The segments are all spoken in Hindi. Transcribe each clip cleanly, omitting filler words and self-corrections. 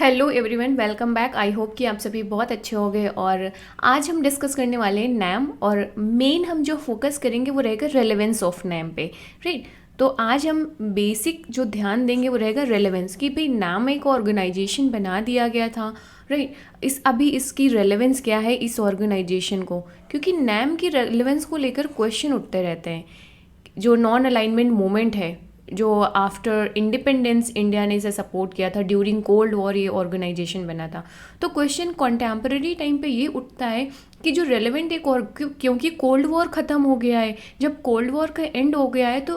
Hello everyone, welcome back. I hope कि आप सभी बहुत अच्छे होंगे। और आज हम डिस्कस करने वाले हैं नैम, और मेन हम जो फोकस करेंगे वो रहेगा रेलेवेंस ऑफ नैम पे। राइट। तो आज हम बेसिक जो ध्यान देंगे वो रहेगा रेलेवेंस की। भाई नैम एक ऑर्गेनाइजेशन बना दिया गया था। राइट। अभी इसकी रेलेवेंस क्या है इस ऑर्गेनाइजेशन को, क्योंकि नैम की रेलेवेंस को लेकर क्वेश्चन उठते रहते हैं। जो नॉन अलाइनमेंट मूवमेंट है, जो आफ्टर इंडिपेंडेंस इंडिया ने इसे सपोर्ट किया था, ड्यूरिंग कोल्ड वॉर ये ऑर्गेनाइजेशन बना था। तो क्वेश्चन कॉन्टेम्पररी टाइम पे ये उठता है कि जो रेलेवेंट एक और, क्योंकि कोल्ड वॉर ख़त्म हो गया है, जब कोल्ड वॉर का एंड हो गया है तो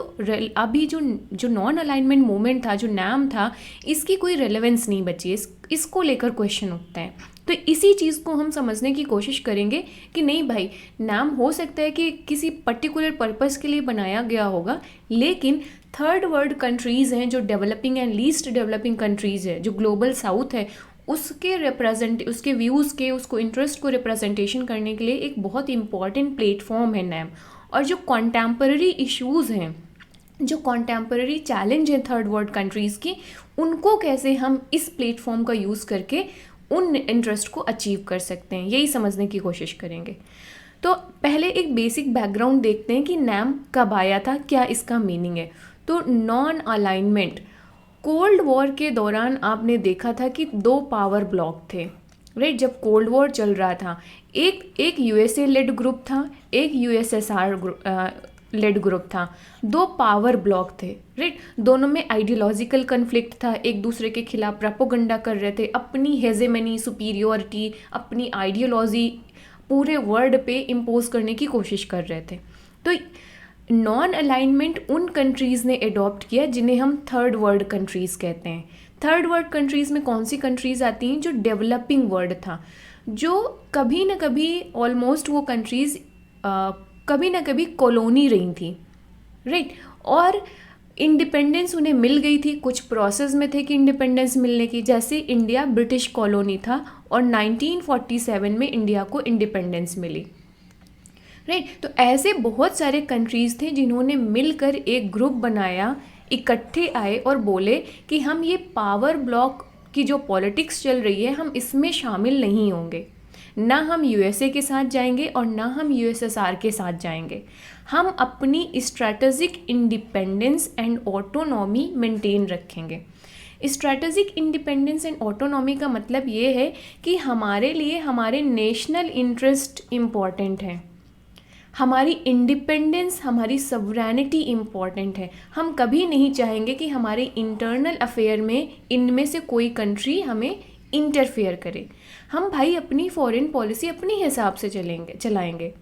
अभी जो जो नॉन अलाइनमेंट मूवमेंट था, जो नैम था, इसकी कोई रेलेवेंस नहीं बची है। इसको लेकर क्वेश्चन उठता है। तो इसी चीज़ को हम समझने की कोशिश करेंगे कि नहीं भाई, नाम हो सकता है कि किसी पर्टिकुलर पर्पस के लिए बनाया गया होगा, लेकिन थर्ड वर्ल्ड कंट्रीज़ हैं, जो developing and least developing countries है, जो ग्लोबल साउथ है, उसके व्यूज़ के, उसको इंटरेस्ट को रिप्रेजेंटेशन करने के लिए एक बहुत इंपॉर्टेंट प्लेटफॉर्म है नैम। और जो कॉन्टेम्पररी इश्यूज़ हैं, जो कॉन्टेम्पररी चैलेंज हैं थर्ड वर्ल्ड कंट्रीज़ की, उनको कैसे हम इस प्लेटफॉर्म का यूज़ करके उन इंटरेस्ट को अचीव कर सकते हैं, यही समझने की कोशिश करेंगे। तो पहले एक बेसिक बैकग्राउंड देखते हैं कि नैम कब आया था, क्या इसका मीनिंग है। तो नॉन अलाइनमेंट, कोल्ड वॉर के दौरान आपने देखा था कि दो पावर ब्लॉक थे। राइट। जब कोल्ड वॉर चल रहा था, एक यूएसए लेड ग्रुप था, एक यूएसएसआर लेड ग्रुप था। दो पावर ब्लॉक थे। राइट। दोनों में आइडियोलॉजिकल कन्फ्लिक्ट था, एक दूसरे के खिलाफ प्रोपोगंडा कर रहे थे, अपनी हेजेमनी, सुपीरियोरिटी, अपनी आइडियोलॉजी पूरे वर्ल्ड पे इम्पोज करने की कोशिश कर रहे थे। तो नॉन अलाइनमेंट उन कंट्रीज़ ने अडॉप्ट किया जिन्हें हम थर्ड वर्ल्ड कंट्रीज़ कहते हैं। थर्ड वर्ल्ड कंट्रीज़ में कौन सी कंट्रीज़ आती हैं? जो डेवलपिंग वर्ल्ड था, जो कभी ना कभी ऑलमोस्ट वो कंट्रीज़ कभी ना कभी कॉलोनी रही थी। राइट। और इंडिपेंडेंस उन्हें मिल गई थी, कुछ प्रोसेस में थे कि इंडिपेंडेंस मिलने की। जैसे इंडिया ब्रिटिश कॉलोनी था और 1947 में इंडिया को इंडिपेंडेंस मिली। राइट। तो ऐसे बहुत सारे कंट्रीज़ थे जिन्होंने मिलकर एक ग्रुप बनाया, इकट्ठे आए और बोले कि हम ये पावर ब्लॉक की जो पॉलिटिक्स चल रही है, हम इसमें शामिल नहीं होंगे। ना हम यूएसए के साथ जाएंगे और ना हम यूएसएसआर के साथ जाएंगे। हम अपनी strategic independence and autonomy maintain रखेंगे। स्ट्रैटेजिक इंडिपेंडेंस एंड ऑटोनॉमी का मतलब ये है कि हमारे लिए हमारे नेशनल इंटरेस्ट इम्पॉर्टेंट है, हमारी इंडिपेंडेंस, हमारी सवरैनिटी इम्पॉर्टेंट है। हम कभी नहीं चाहेंगे कि हमारे इंटरनल अफेयर में इनमें से कोई कंट्री हमें इंटरफेयर करे। हम भाई अपनी फॉरेन पॉलिसी अपने हिसाब से चलाएंगे।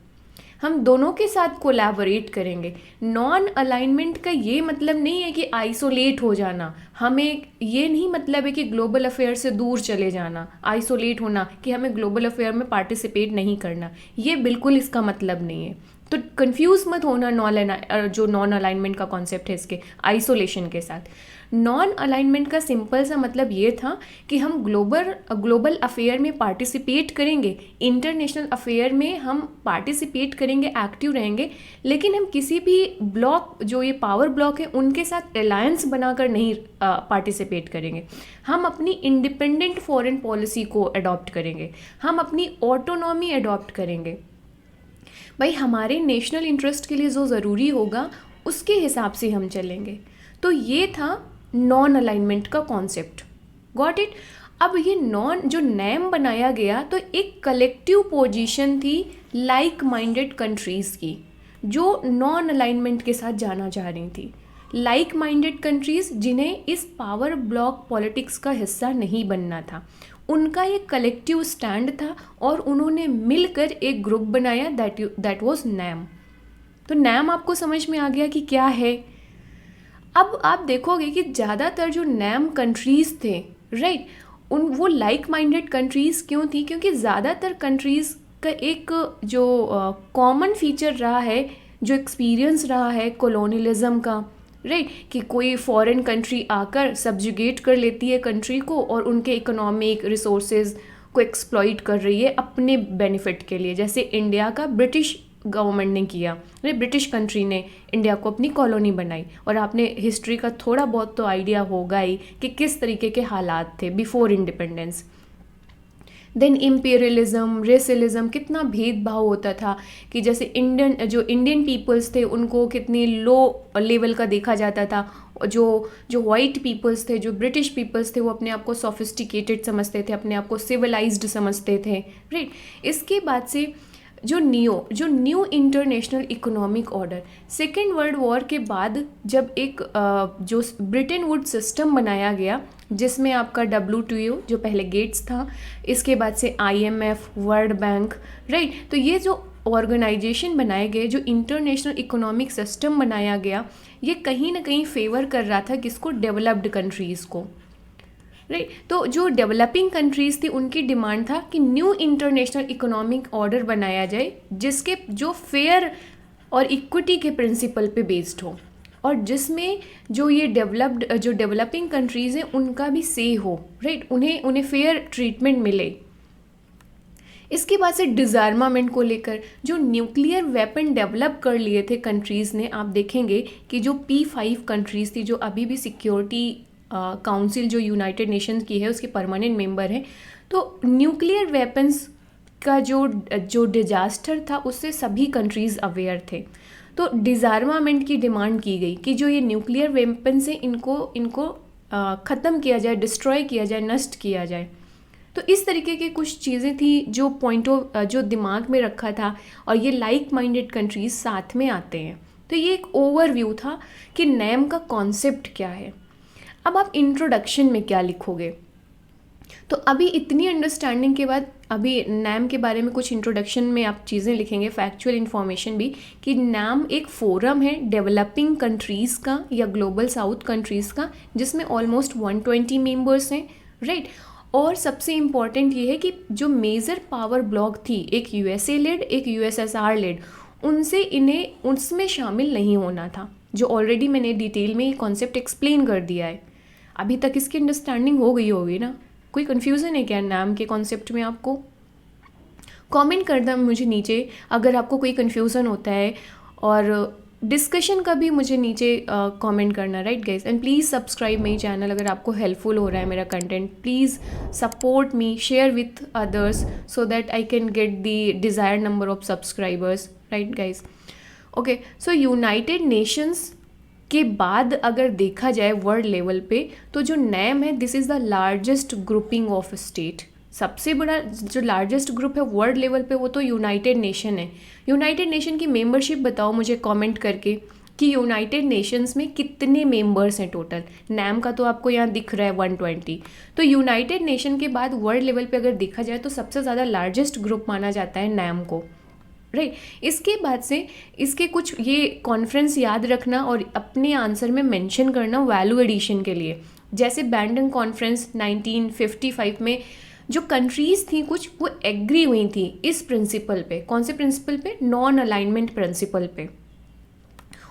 हम दोनों के साथ कोलैबोरेट करेंगे। नॉन अलाइनमेंट का ये मतलब नहीं है कि आइसोलेट हो जाना, हमें ये नहीं मतलब है कि ग्लोबल अफेयर से दूर चले जाना, आइसोलेट होना, कि हमें ग्लोबल अफेयर में पार्टिसिपेट नहीं करना, ये बिल्कुल इसका मतलब नहीं है। तो कंफ्यूज मत होना जो नॉन अलाइनमेंट का कॉन्सेप्ट है इसके आइसोलेशन के साथ। नॉन अलाइनमेंट का सिंपल सा मतलब ये था कि हम ग्लोबल अफेयर में पार्टिसिपेट करेंगे, इंटरनेशनल अफेयर में हम पार्टिसिपेट करेंगे, एक्टिव रहेंगे, लेकिन हम किसी भी ब्लॉक, जो ये पावर ब्लॉक है, उनके साथ अलायंस बनाकर नहीं पार्टिसिपेट करेंगे। हम अपनी इंडिपेंडेंट फॉरेन पॉलिसी को अडॉप्ट करेंगे, हम अपनी ऑटोनॉमी अडॉप्ट करेंगे। भाई हमारे नेशनल इंटरेस्ट के लिए जो ज़रूरी होगा उसके हिसाब से हम चलेंगे। तो ये था नॉन अलाइनमेंट का कॉन्सेप्ट। Got it. अब ये जो नैम बनाया गया, तो एक कलेक्टिव पोजीशन थी लाइक माइंडेड कंट्रीज़ की, जो नॉन अलाइनमेंट के साथ जाना चाह रही थी। लाइक माइंडेड कंट्रीज़ जिन्हें इस पावर ब्लॉक पॉलिटिक्स का हिस्सा नहीं बनना था, उनका एक कलेक्टिव स्टैंड था और उन्होंने मिलकर एक ग्रुप बनाया, दैट वाज नैम। तो नैम आपको समझ में आ गया कि क्या है। अब आप देखोगे कि ज़्यादातर जो नैम कंट्रीज़ थे, राइट, वो लाइक माइंडेड कंट्रीज़ क्यों थी? क्योंकि ज़्यादातर कंट्रीज़ का एक जो कॉमन फीचर रहा है, जो एक्सपीरियंस रहा है कॉलोनियलिज्म का, राइट, कि कोई फॉरेन कंट्री आकर सब्जुगेट कर लेती है कंट्री को और उनके इकोनॉमिक रिसोर्सेज को एक्सप्लॉइट कर रही है अपने बेनिफिट के लिए। जैसे इंडिया का ब्रिटिश गवर्नमेंट ने किया, ब्रिटिश कंट्री ने इंडिया को अपनी कॉलोनी बनाई। और आपने हिस्ट्री का थोड़ा बहुत तो आइडिया होगा ही कि किस तरीके के हालात थे बिफोर इंडिपेंडेंस। देन इम्पीरियलिज्म, रेसिलिज्म, कितना भेदभाव होता था कि जैसे इंडियन पीपल्स थे उनको कितनी लो लेवल का देखा जाता था। जो वाइट पीपल्स थे, जो ब्रिटिश पीपल्स थे, वो अपने आप को सोफिस्टिकेटेड समझते थे, अपने आप को सिविलाइज्ड समझते थे, राइट। इसके बाद से जो new international economic order, second world war के बाद जब एक जो ब्रिटेन वुड सिस्टम बनाया गया, जिसमें आपका WTO जो पहले गेट्स था, इसके बाद से IMF, वर्ल्ड बैंक, राइट। तो ये जो ऑर्गेनाइजेशन बनाए गए, जो इंटरनेशनल इकोनॉमिक सिस्टम बनाया गया, ये कहीं ना कहीं फेवर कर रहा था किसको? डेवलप्ड कंट्रीज़ को, राइट। तो जो डेवलपिंग कंट्रीज़ थी उनकी डिमांड था कि न्यू इंटरनेशनल इकोनॉमिक ऑर्डर बनाया जाए जो फेयर और इक्विटी के प्रिंसिपल पे बेस्ड हो, और जिसमें जो डेवलपिंग कंट्रीज़ हैं उनका भी से हो, राइट, उन्हें फेयर ट्रीटमेंट मिले। इसके बाद से डिज़ार्मामेंट को लेकर जो न्यूक्लियर वेपन डेवलप कर लिए थे कंट्रीज़ ने, आप देखेंगे कि जो P5 कंट्रीज़ थी, जो अभी भी सिक्योरिटी काउंसिल जो यूनाइटेड नेशंस की है उसके परमानेंट मेंबर हैं, तो न्यूक्लियर वेपन्स का जो डिजास्टर था उससे सभी कंट्रीज़ अवेयर थे। तो डिज़ार्मामेंट की डिमांड की गई कि जो ये न्यूक्लियर वेपन्स हैं इनको ख़त्म किया जाए, डिस्ट्रॉय किया जाए, नष्ट किया जाए। तो इस तरीके की कुछ चीज़ें थी जो दिमाग में रखा था, और ये लाइक माइंडेड कंट्रीज़ साथ में आते हैं। तो ये एक ओवरव्यू था कि नैम का कॉन्सेप्ट क्या है। अब आप इंट्रोडक्शन में क्या लिखोगे? तो अभी इतनी अंडरस्टैंडिंग के बाद अभी नैम के बारे में कुछ इंट्रोडक्शन में आप चीज़ें लिखेंगे, फैक्चुअल इन्फॉर्मेशन भी, कि नैम एक फोरम है डेवलपिंग कंट्रीज़ का या ग्लोबल साउथ कंट्रीज़ का, जिसमें ऑलमोस्ट 120 मेंबर्स हैं, राइट। और सबसे इम्पॉर्टेंट ये है कि जो मेजर पावर ब्लॉक थी, एक USA लेड, एक USSR लेड, उसमें शामिल नहीं होना था, जो ऑलरेडी मैंने डिटेल में ये कॉन्सेप्ट एक्सप्लेन कर दिया है। अभी तक इसकी अंडरस्टैंडिंग हो गई होगी ना? कोई कन्फ्यूज़न है क्या नैम के कॉन्सेप्ट में आपको? कमेंट कर दें मुझे नीचे अगर आपको कोई कन्फ्यूज़न होता है, और डिस्कशन का भी मुझे नीचे कमेंट करना, right guys. And please subscribe मेरी चैनल अगर आपको हेल्पफुल हो रहा है मेरा content. Please support me, share with others so that I can get the desired number of subscribers, right guys. Okay, so United Nations के बाद अगर देखा जाए वर्ल्ड लेवल पे, तो जो नैम है, this is the largest grouping of state. सबसे बड़ा जो लार्जेस्ट ग्रुप है वर्ल्ड लेवल पे वो तो यूनाइटेड नेशन है। यूनाइटेड नेशन की मेंबरशिप बताओ मुझे कमेंट करके कि यूनाइटेड नेशंस में कितने मेंबर्स हैं टोटल। नैम का तो आपको यहाँ दिख रहा है 120। तो यूनाइटेड नेशन के बाद वर्ल्ड लेवल पे अगर देखा जाए तो सबसे ज़्यादा लार्जेस्ट ग्रुप माना जाता है नैम को, राइट। इसके बाद से इसके कुछ ये कॉन्फ्रेंस याद रखना और अपने आंसर में मेंशन करना वैल्यू एडिशन के लिए। जैसे बैंडन कॉन्फ्रेंस 1955 में जो कंट्रीज़ थी कुछ, वो एग्री हुई थी इस प्रिंसिपल पे। कौन से प्रिंसिपल पे? नॉन अलाइनमेंट प्रिंसिपल पे।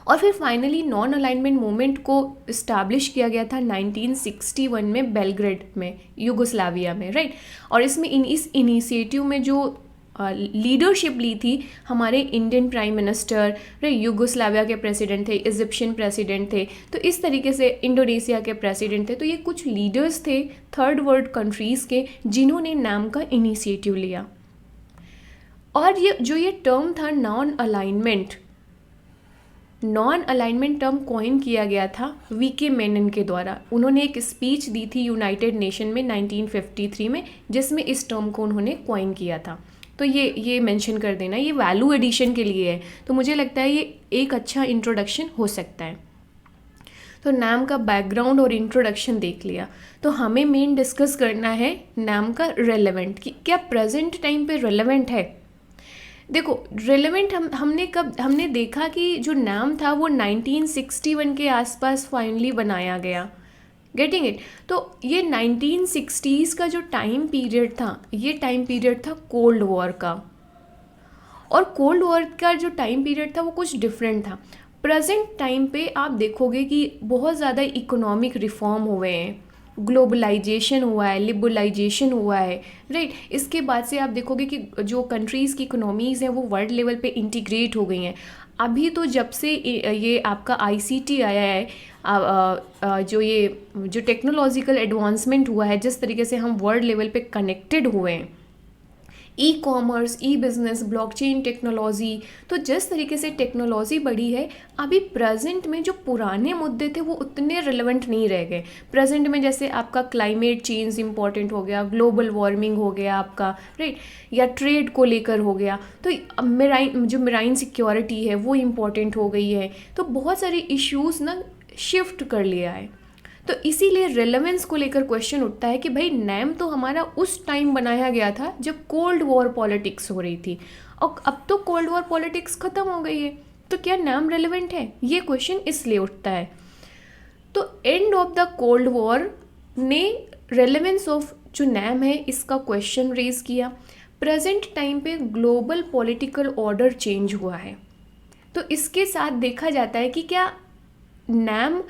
और फिर फाइनली नॉन अलाइनमेंट मूवमेंट को इस्टेब्लिश किया गया था 1961 में बेलग्रेड में, यूगोस्लाविया में, राइट। और इसमें इस इनिशिएटिव में जो लीडरशिप ली थी हमारे इंडियन प्राइम मिनिस्टर, यूगोस्लाविया के प्रेसिडेंट थे, इजिप्शियन प्रेसिडेंट थे, तो इस तरीके से इंडोनेशिया के प्रेसिडेंट थे। तो ये कुछ लीडर्स थे थर्ड वर्ल्ड कंट्रीज़ के जिन्होंने नैम का इनिशिएटिव लिया। और ये टर्म था नॉन अलाइनमेंट टर्म कॉइन किया गया था VK मेनन के द्वारा। उन्होंने एक स्पीच दी थी यूनाइटेड नेशन में 1953 में, जिसमें इस टर्म को उन्होंने कॉइन किया था। तो ये मेंशन कर देना, ये वैल्यू एडिशन के लिए है। तो मुझे लगता है ये एक अच्छा इंट्रोडक्शन हो सकता है। तो नैम का बैकग्राउंड और इंट्रोडक्शन देख लिया, तो हमें मेन डिस्कस करना है नैम का रेलेवेंट, कि क्या प्रेजेंट टाइम पे रेलेवेंट है। देखो रेलेवेंट हमने देखा कि जो नैम था वो 1961 के आसपास फाइनली बनाया गया, गेटिंग इट। तो ये 1960s का जो टाइम पीरियड था, ये टाइम पीरियड था कोल्ड वॉर का, और कोल्ड वॉर का जो टाइम पीरियड था वो कुछ डिफरेंट था। प्रेजेंट टाइम पे आप देखोगे कि बहुत ज़्यादा इकोनॉमिक रिफॉर्म हुए हैं, ग्लोबलाइजेशन हुआ है, लिबरलाइजेशन हुआ है, राइट। इसके बाद से आप देखोगे कि जो कंट्रीज़ की इकोनॉमीज़ हैं वो वर्ल्ड लेवल पे इंटीग्रेट हो गई हैं। अभी तो जब से ये आपका आईसीटी आया है, जो टेक्नोलॉजिकल एडवांसमेंट हुआ है, जिस तरीके से हम वर्ल्ड लेवल पे कनेक्टेड हुए हैं, ई कॉमर्स, ई बिज़नेस, ब्लॉकचेन टेक्नोलॉजी, तो जिस तरीके से टेक्नोलॉजी बढ़ी है, अभी प्रेजेंट में जो पुराने मुद्दे थे वो उतने रिलेवेंट नहीं रह गए। प्रेजेंट में जैसे आपका क्लाइमेट चेंज इंपॉर्टेंट हो गया, ग्लोबल वार्मिंग हो गया आपका, राइट, या ट्रेड को लेकर हो गया, तो मेराइन सिक्योरिटी है वो इम्पॉर्टेंट हो गई है। तो बहुत सारे इश्यूज़ ना शिफ्ट कर लिया है। तो इसीलिए रेलेवेंस को लेकर क्वेश्चन उठता है कि भाई नैम तो हमारा उस टाइम बनाया गया था जब कोल्ड वॉर पॉलिटिक्स हो रही थी, और अब तो कोल्ड वॉर पॉलिटिक्स ख़त्म हो गई है, तो क्या नैम रेलेवेंट है? ये क्वेश्चन इसलिए उठता है। तो end of the cold war ने रेलेवेंस ऑफ जो नैम है इसका क्वेश्चन रेज किया। प्रेजेंट टाइम पे ग्लोबल पॉलिटिकल ऑर्डर चेंज हुआ है, तो इसके साथ देखा जाता है कि क्या नैम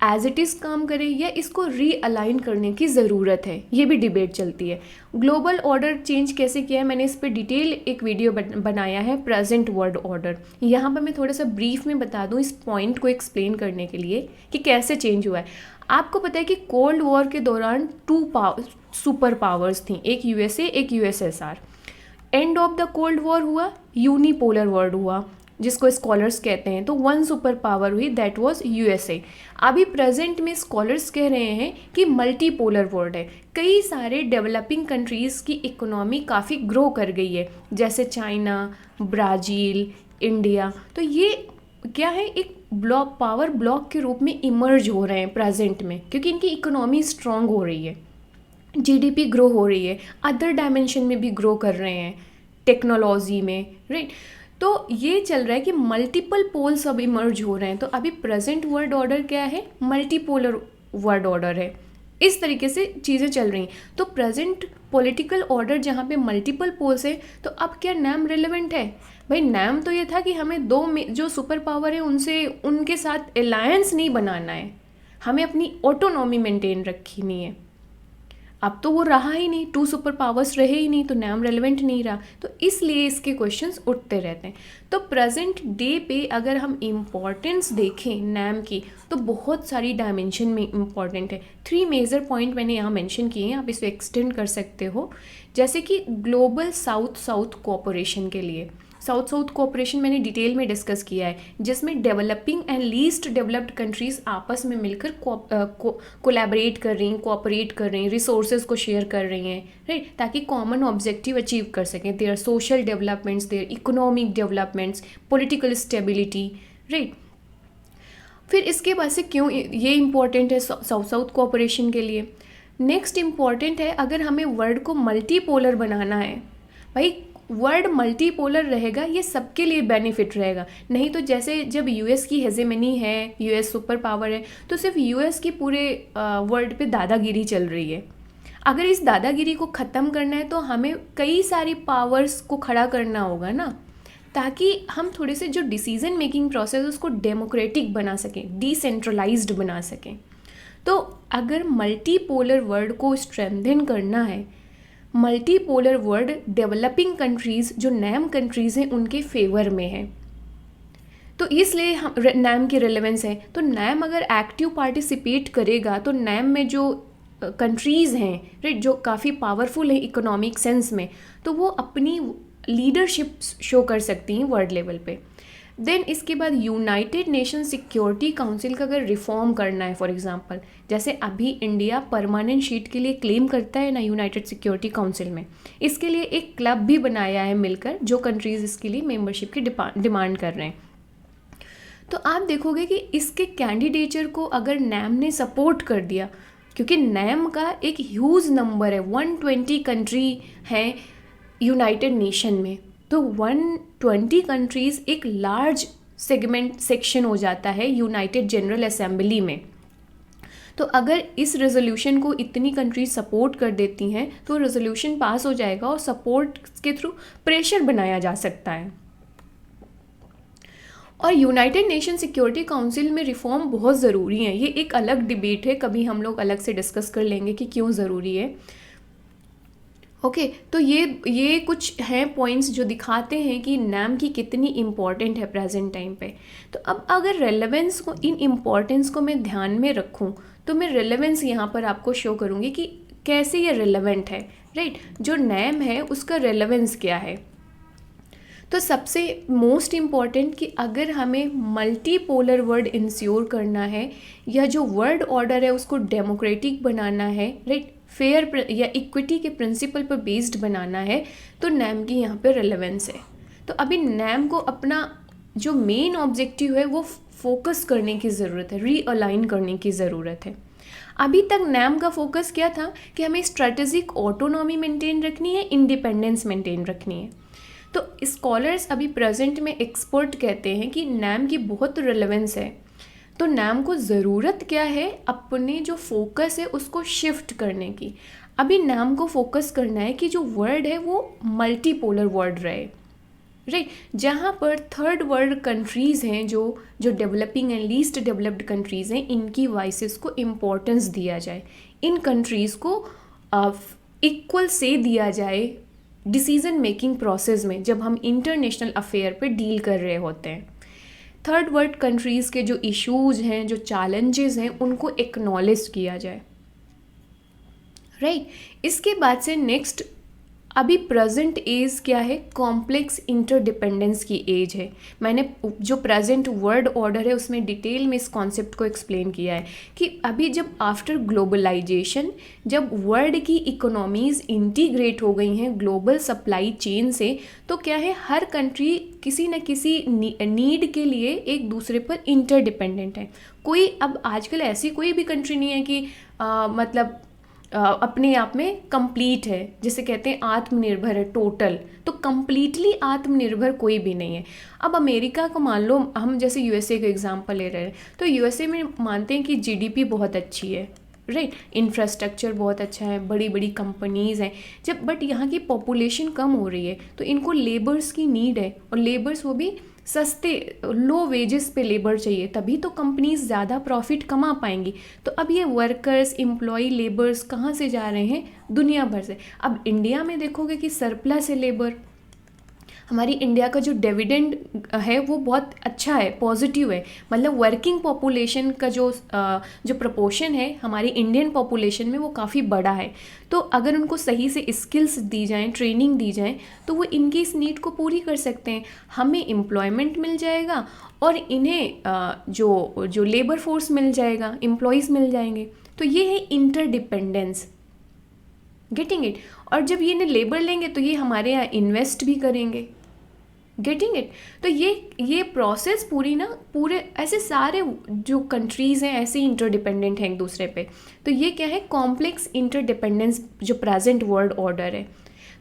एज इट इज़ काम करे या इसको रीअलाइन करने की ज़रूरत है, ये भी डिबेट चलती है। ग्लोबल ऑर्डर चेंज कैसे किया है, मैंने इस पर डिटेल एक वीडियो बनाया है, प्रेजेंट वर्ल्ड ऑर्डर। यहाँ पर मैं थोड़ा सा ब्रीफ में बता दूँ इस पॉइंट को एक्सप्लेन करने के लिए कि कैसे चेंज हुआ है। आपको पता है कि कोल्ड वॉर के दौरान सुपर पावर्स थी, एक यूएसए एक USSR. End of the cold war हुआ, यूनिपोलर वर्ल्ड हुआ, जिसको स्कॉलर्स कहते हैं। तो वन सुपर पावर हुई, दैट वाज यूएसए। अभी प्रेजेंट में स्कॉलर्स कह रहे हैं कि मल्टीपोलर वर्ल्ड है। कई सारे डेवलपिंग कंट्रीज़ की इकोनॉमी काफ़ी ग्रो कर गई है, जैसे चाइना, ब्राज़ील, इंडिया। तो ये क्या है, एक पावर ब्लॉक के रूप में इमर्ज हो रहे हैं प्रेजेंट में, क्योंकि इनकी इकोनॉमी स्ट्रांग हो रही है, जीडीपी ग्रो हो रही है, अदर डायमेंशन में भी ग्रो कर रहे हैं, टेक्नोलॉजी में, राइट। तो ये चल रहा है कि मल्टीपल पोल्स अब इमर्ज हो रहे हैं। तो अभी प्रेजेंट वर्ल्ड ऑर्डर क्या है, मल्टीपोलर वर्ल्ड ऑर्डर है। इस तरीके से चीज़ें चल रही हैं। तो प्रेजेंट पॉलिटिकल ऑर्डर जहाँ पे मल्टीपल पोल्स है, तो अब क्या नैम रिलेवेंट है? भाई नैम तो ये था कि हमें जो सुपर पावर है उनके साथ अलायंस नहीं बनाना है, हमें अपनी ऑटोनॉमी मेंटेन रखनी है। अब तो वो रहा ही नहीं, टू सुपर पावर्स रहे ही नहीं, तो नैम रेलेवेंट नहीं रहा। तो इसलिए इसके क्वेश्चंस उठते रहते हैं। तो प्रेजेंट डे पे अगर हम इम्पॉर्टेंस देखें नैम की, तो बहुत सारी डायमेंशन में इम्पॉर्टेंट है। 3 मेजर पॉइंट मैंने यहाँ मेंशन किए हैं, आप इसे एक्सटेंड कर सकते हो। जैसे कि ग्लोबल साउथ साउथ कोऑपरेशन के लिए, साउथ साउथ कोऑपरेशन मैंने डिटेल में डिस्कस किया है, जिसमें developing and least developed countries आपस में मिलकर कोलैबोरेट कर रही हैं, कोऑपरेट कर रही हैं, रिसोर्सेज को शेयर कर रही हैं, राइट, ताकि कॉमन ऑब्जेक्टिव अचीव कर सकें। Their social developments, their economic developments, political stability, right. फिर इसके बाद से क्यों ये इम्पॉर्टेंट है साउथ साउथ कोऑपरेशन के लिए? नेक्स्ट इम्पॉर्टेंट है, अगर हमें वर्ल्ड को मल्टीपोलर बनाना है, भाई वर्ल्ड मल्टीपोलर रहेगा, ये सबके लिए बेनिफिट रहेगा। नहीं तो जैसे जब यूएस की हेजेमनी है, यूएस सुपर पावर है, तो सिर्फ यूएस की पूरे वर्ल्ड पे दादागिरी चल रही है। अगर इस दादागिरी को ख़त्म करना है तो हमें कई सारी पावर्स को खड़ा करना होगा ना, ताकि हम थोड़े से जो डिसीजन मेकिंग प्रोसेस उसको डेमोक्रेटिक बना सकें, डिसेंट्रलाइज्ड बना सकें। तो अगर मल्टीपोलर वर्ल्ड को स्ट्रेंथन करना है, मल्टीपोलर वर्ल्ड डेवलपिंग कंट्रीज़ जो नैम कंट्रीज़ हैं उनके फेवर में है, तो इसलिए नैम की रेलेवेंस है। तो नैम अगर एक्टिव पार्टिसिपेट करेगा तो नैम में जो कंट्रीज़ हैं, राइट, जो काफ़ी पावरफुल है इकोनॉमिक सेंस में, तो वो अपनी लीडरशिप शो कर सकती हैं वर्ल्ड लेवल पे। देन इसके बाद यूनाइटेड नेशन सिक्योरिटी काउंसिल का अगर रिफॉर्म करना है, फॉर एग्जांपल जैसे अभी इंडिया परमानेंट सीट के लिए क्लेम करता है ना यूनाइटेड सिक्योरिटी काउंसिल में, इसके लिए एक क्लब भी बनाया है मिलकर, जो कंट्रीज़ इसके लिए मेंबरशिप की डिमांड कर रहे हैं। तो आप देखोगे कि इसके कैंडिडेचर को अगर नैम ने सपोर्ट कर दिया, क्योंकि नैम का एक ह्यूज नंबर है, 120 कंट्री हैं यूनाइटेड नेशन में, तो 120 कंट्रीज़ एक लार्ज सेक्शन हो जाता है यूनाइटेड जनरल असेंबली में। तो अगर इस रेजोल्यूशन को इतनी कंट्रीज सपोर्ट कर देती हैं तो रेजोल्यूशन पास हो जाएगा और सपोर्ट के थ्रू प्रेशर बनाया जा सकता है। और यूनाइटेड नेशन सिक्योरिटी काउंसिल में रिफॉर्म बहुत ज़रूरी है। ये एक अलग डिबेट है, कभी हम लोग अलग से डिस्कस कर लेंगे कि क्यों ज़रूरी है। ओके तो ये कुछ हैं पॉइंट्स जो दिखाते हैं कि नैम की कितनी इम्पॉर्टेंट है प्रेजेंट टाइम पे। तो अब अगर रेलेवेंस को, इन इम्पॉर्टेंस को मैं ध्यान में रखूँ, तो मैं रेलेवेंस यहाँ पर आपको शो करूँगी कि कैसे ये रेलेवेंट है, राइट। जो नैम है उसका रेलेवेंस क्या है। तो सबसे मोस्ट इम्पॉर्टेंट कि अगर हमें मल्टी पोलर वर्ल्ड इंश्योर करना है, या जो वर्ल्ड ऑर्डर है उसको डेमोक्रेटिक बनाना है, राइट, फेयर या इक्विटी के प्रिंसिपल पर बेस्ड बनाना है, तो नैम की यहाँ पे रेलेवेंस है। तो अभी नैम को अपना जो मेन ऑब्जेक्टिव है वो फोकस करने की ज़रूरत है, रीअलाइन करने की ज़रूरत है। अभी तक नैम का फोकस क्या था कि हमें स्ट्रेटेजिक ऑटोनॉमी मेंटेन रखनी है, इंडिपेंडेंस मेंटेन रखनी है। तो स्कॉलर्स अभी प्रेजेंट में एक्सपर्ट कहते हैं कि नैम की बहुत रेलेवेंस है। तो नैम को ज़रूरत क्या है, अपने जो फोकस है उसको शिफ्ट करने की। अभी नैम को फोकस करना है कि जो वर्ल्ड है वो मल्टीपोलर वर्ल्ड रहे, राइट, जहाँ पर थर्ड वर्ल्ड कंट्रीज़ हैं, जो developing and least developed countries हैं, इनकी वॉइसेस को इम्पोर्टेंस दिया जाए, इन कंट्रीज़ को इक्वल से दिया जाए डिसीज़न मेकिंग प्रोसेस में, जब हम इंटरनेशनल अफेयर पे डील कर रहे होते हैं। थर्ड वर्ल्ड कंट्रीज़ के जो इश्यूज़ हैं, जो चैलेंजेस हैं, उनको एक्नॉलेज किया जाए, राइट। इसके बाद से नेक्स्ट, अभी प्रेजेंट एज क्या है, कॉम्प्लेक्स इंटरडिपेंडेंस की एज है। मैंने जो प्रेजेंट वर्ल्ड ऑर्डर है उसमें डिटेल में इस कॉन्सेप्ट को एक्सप्लेन किया है कि अभी जब आफ्टर ग्लोबलाइजेशन, जब वर्ल्ड की इकोनॉमीज़ इंटीग्रेट हो गई हैं ग्लोबल सप्लाई चेन से, तो क्या है, हर कंट्री किसी न किसी नीड के लिए एक दूसरे पर इंटरडिपेंडेंट है। कोई अब आजकल ऐसी कोई भी कंट्री नहीं है कि मतलब अपने आप में कंप्लीट है, जिसे कहते हैं आत्मनिर्भर है टोटल। तो कंप्लीटली आत्मनिर्भर कोई भी नहीं है। अब अमेरिका को मान लो, हम जैसे यूएसए का एग्जांपल ले रहे हैं, तो यूएसए में मानते हैं कि जीडीपी बहुत अच्छी है, राइट, इंफ्रास्ट्रक्चर बहुत अच्छा है, बड़ी बड़ी कंपनीज़ हैं, जब बट यहाँ की पॉपुलेशन कम हो रही है, तो इनको लेबर्स की नीड है, और लेबर्स वो भी सस्ते लो वेजेस पे लेबर चाहिए, तभी तो कंपनीज ज़्यादा प्रॉफिट कमा पाएंगी। तो अब ये वर्कर्स, एम्प्लॉय, लेबर्स कहाँ से जा रहे हैं, दुनिया भर से। अब इंडिया में देखोगे कि सरप्लस है लेबर, हमारी इंडिया का जो डिविडेंड है वो बहुत अच्छा है, पॉजिटिव है, मतलब वर्किंग पॉपुलेशन का जो प्रपोर्शन है हमारी इंडियन पॉपुलेशन में वो काफ़ी बड़ा है। तो अगर उनको सही से स्किल्स दी जाएं, ट्रेनिंग दी जाए, तो वो इनकी इस नीड को पूरी कर सकते हैं, हमें एम्प्लॉयमेंट मिल जाएगा और इन्हें जो लेबर फोर्स मिल जाएगा, एम्प्लॉयज़ मिल जाएंगे। तो ये है इंटरडिपेंडेंस, गेटिंग इट। और जब ये ने लेबर लेंगे तो ये हमारे यहाँ इन्वेस्ट भी करेंगे, गेटिंग इट। तो ये प्रोसेस पूरे ऐसे सारे जो कंट्रीज़ हैं ऐसे इंटरडिपेंडेंट हैं एक दूसरे पे। तो ये क्या है, कॉम्प्लेक्स इंटरडिपेंडेंस जो प्रेजेंट वर्ल्ड ऑर्डर है।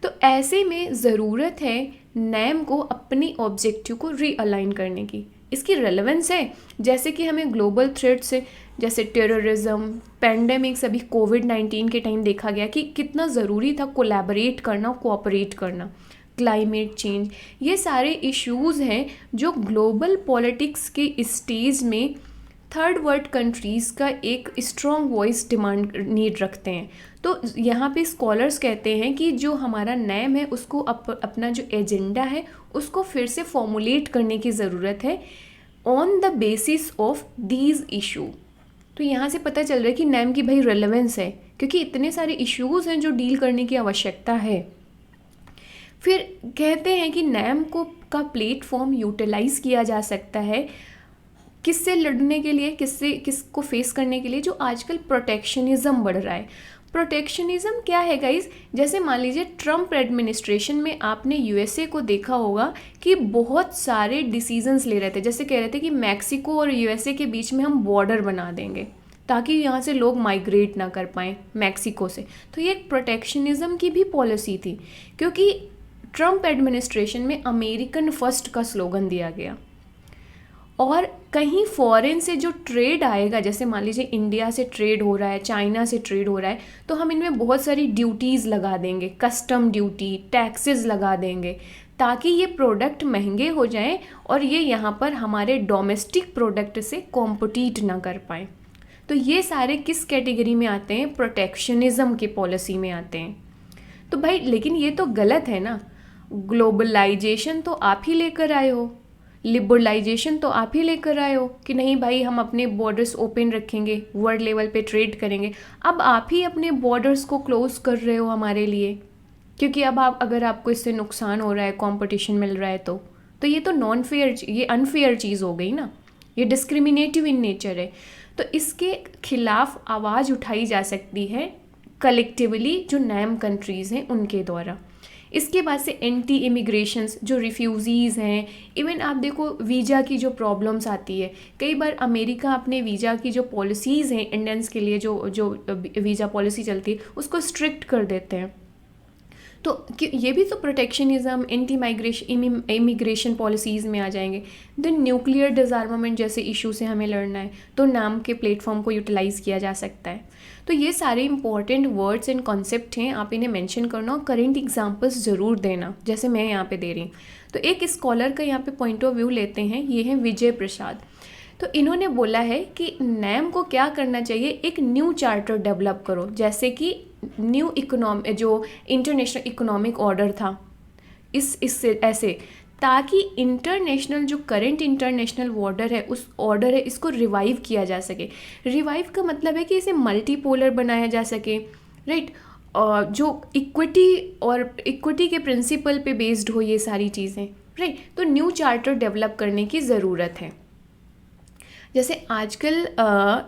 तो ऐसे में ज़रूरत है नैम को अपनी ऑब्जेक्टिव को रीअलाइन करने की। इसकी रेलेवेंस है, जैसे कि हमें ग्लोबल थ्रेट से, जैसे टेररिज्म, पैंडेमिक्स, अभी कोविड-19 के टाइम देखा गया कि कितना ज़रूरी था कोलैबोरेट करना, कोऑपरेट करना, क्लाइमेट चेंज, ये सारे इश्यूज़ हैं जो ग्लोबल पॉलिटिक्स के स्टेज में थर्ड वर्ल्ड कंट्रीज़ का एक स्ट्रॉन्ग वॉइस डिमांड नीड रखते हैं। तो यहाँ पे स्कॉलर्स कहते हैं कि जो हमारा नैम है उसको अपना जो एजेंडा है उसको फिर से फॉर्मुलेट करने की ज़रूरत है on the basis of these issue. तो यहाँ से पता चल रहा है कि नैम की भाई रेलेवेंस है, क्योंकि इतने सारे इश्यूज़ हैं जो डील करने की आवश्यकता है। फिर कहते हैं कि नैम का प्लेटफॉर्म यूटिलाइज़ किया जा सकता है किससे लड़ने के लिए, किसको फेस करने के लिए, जो आजकल प्रोटेक्शनिज्म बढ़ रहा है। प्रोटेक्शनिज्म क्या है गाइज, जैसे मान लीजिए ट्रम्प एडमिनिस्ट्रेशन में आपने यूएसए को देखा होगा कि बहुत सारे डिसीजंस ले रहे थे, जैसे कह रहे थे कि मैक्सिको और यूएसए के बीच में हम बॉर्डर बना देंगे ताकि यहाँ से लोग माइग्रेट ना कर पाएँ मैक्सिको से। तो ये एक प्रोटेक्शनिज्म की भी पॉलिसी थी, क्योंकि ट्रम्प एडमिनिस्ट्रेशन में अमेरिकन फर्स्ट का स्लोगन दिया गया। और कहीं फॉरेन से जो ट्रेड आएगा, जैसे मान लीजिए इंडिया से ट्रेड हो रहा है, चाइना से ट्रेड हो रहा है, तो हम इनमें बहुत सारी ड्यूटीज़ लगा देंगे, कस्टम ड्यूटी, टैक्सेस लगा देंगे, ताकि ये प्रोडक्ट महंगे हो जाएं और ये यहाँ पर हमारे डोमेस्टिक प्रोडक्ट से कॉम्पिटिट ना कर पाएँ। तो ये सारे किस कैटेगरी में आते हैं? प्रोटेक्शनिज्म की पॉलिसी में आते हैं। तो भाई लेकिन ये तो गलत है ना, ग्लोबलाइजेशन तो आप ही लेकर आए हो, लिबरलाइजेशन तो आप ही लेकर आए हो कि नहीं भाई हम अपने बॉर्डर्स ओपन रखेंगे, वर्ल्ड लेवल पे ट्रेड करेंगे। अब आप ही अपने बॉर्डर्स को क्लोज कर रहे हो हमारे लिए, क्योंकि अब आप अगर आपको इससे नुकसान हो रहा है, कंपटीशन मिल रहा है तो ये तो नॉन फेयर, ये अनफेयर चीज़ हो गई ना, ये डिस्क्रिमिनेटिव इन नेचर है। तो इसके खिलाफ आवाज़ उठाई जा सकती है कलेक्टिवली जो नैम कंट्रीज़ हैं उनके द्वारा। इसके बाद से एंटी इमिग्रेशंस, जो रिफ्यूज़ीज़ हैं, इवन आप देखो वीज़ा की जो प्रॉब्लम्स आती है, कई बार अमेरिका अपने वीज़ा की जो पॉलिसीज़ हैं इंडियंस के लिए, जो वीज़ा पॉलिसी चलती है उसको स्ट्रिक्ट कर देते हैं। तो ये भी तो protectionism, anti migration, immigration policies में आ जाएंगे। देन न्यूक्लियर डिसआर्मामेंट जैसे इशू से हमें लड़ना है तो नाम के प्लेटफॉर्म को यूटिलाइज़ किया जा सकता है। तो ये सारे इंपॉर्टेंट वर्ड्स एंड कॉन्सेप्ट हैं, आप इन्हें मेंशन करना और करेंट एग्जांपल्स ज़रूर देना, जैसे मैं यहाँ पे दे रही हूँ। तो एक स्कॉलर का यहाँ पे पॉइंट ऑफ व्यू लेते हैं, ये है विजय प्रसाद। तो इन्होंने बोला है कि नैम को क्या करना चाहिए, एक न्यू चार्टर डेवलप करो, जैसे कि न्यू इकोनॉमी, जो इंटरनेशनल इकोनॉमिक ऑर्डर था इससे ऐसे, ताकि इंटरनेशनल जो करंट इंटरनेशनल ऑर्डर है, उस ऑर्डर है, इसको रिवाइव किया जा सके। रिवाइव का मतलब है कि इसे मल्टीपोलर बनाया जा सके, राइट। जो इक्विटी के प्रिंसिपल पे बेस्ड हो ये सारी चीज़ें, राइट। तो न्यू चार्टर डेवलप करने की ज़रूरत है। जैसे आजकल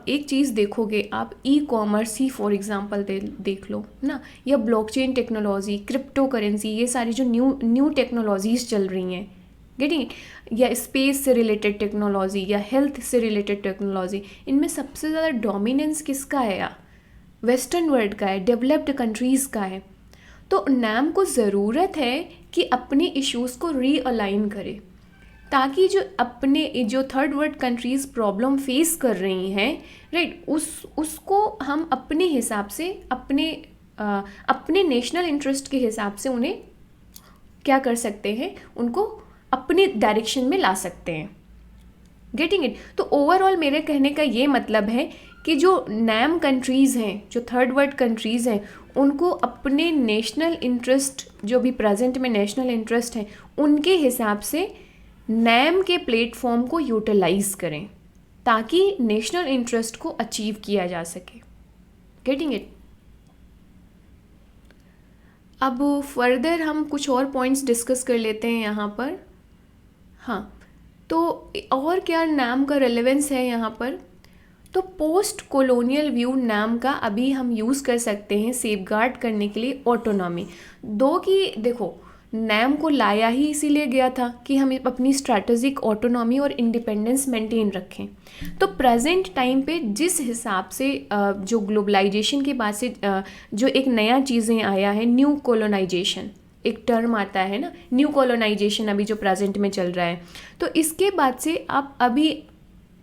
एक चीज़ देखोगे आप, e commerce he for example देख लो ना, या ब्लॉकचेन टेक्नोलॉजी, क्रिप्टो करेंसी, ये सारी जो न्यू टेक्नोलॉजीज़ चल रही हैं, गेटिंग, या स्पेस से रिलेटेड टेक्नोलॉजी या हेल्थ से रिलेटेड टेक्नोलॉजी, इनमें सबसे ज़्यादा डोमिनेंस किसका है यार? वेस्टर्न वर्ल्ड का है, डेवलप्ड कंट्रीज़ का है। तो नैम को ज़रूरत है कि अपने इश्यूज़ को रीअलाइन करे, ताकि जो third world countries problem face कर रही हैं, राइट, उसको हम अपने हिसाब से, अपने नेशनल इंटरेस्ट के हिसाब से उन्हें क्या कर सकते हैं, उनको अपने डायरेक्शन में ला सकते हैं। Getting it? तो ओवरऑल मेरे कहने का ये मतलब है कि जो नैम कंट्रीज़ हैं, जो थर्ड वर्ल्ड कंट्रीज़ हैं, उनको अपने नेशनल इंटरेस्ट, जो भी प्रेजेंट में नेशनल इंटरेस्ट हैं, उनके हिसाब से नैम के प्लेटफॉर्म को यूटिलाइज करें, ताकि नेशनल इंटरेस्ट को अचीव किया जा सके। Getting it? अब फर्दर हम कुछ और पॉइंट्स डिस्कस कर लेते हैं यहाँ पर। हाँ, तो और क्या नैम का रेलेवेंस है यहाँ पर? तो पोस्ट कॉलोनियल व्यू नैम का अभी हम यूज़ कर सकते हैं सेफगार्ड करने के लिए ऑटोनॉमी। दो कि देखो, नैम को लाया ही इसीलिए गया था कि हम अपनी स्ट्रैटेजिक ऑटोनॉमी और इंडिपेंडेंस मेंटेन रखें। तो प्रेजेंट टाइम पे जिस हिसाब से जो ग्लोबलाइजेशन के बाद से जो एक नया चीज़ें आया है, न्यू कॉलोनाइजेशन एक टर्म आता है ना, न्यू कॉलोनाइजेशन अभी जो प्रेजेंट में चल रहा है, तो इसके बाद से आप अभी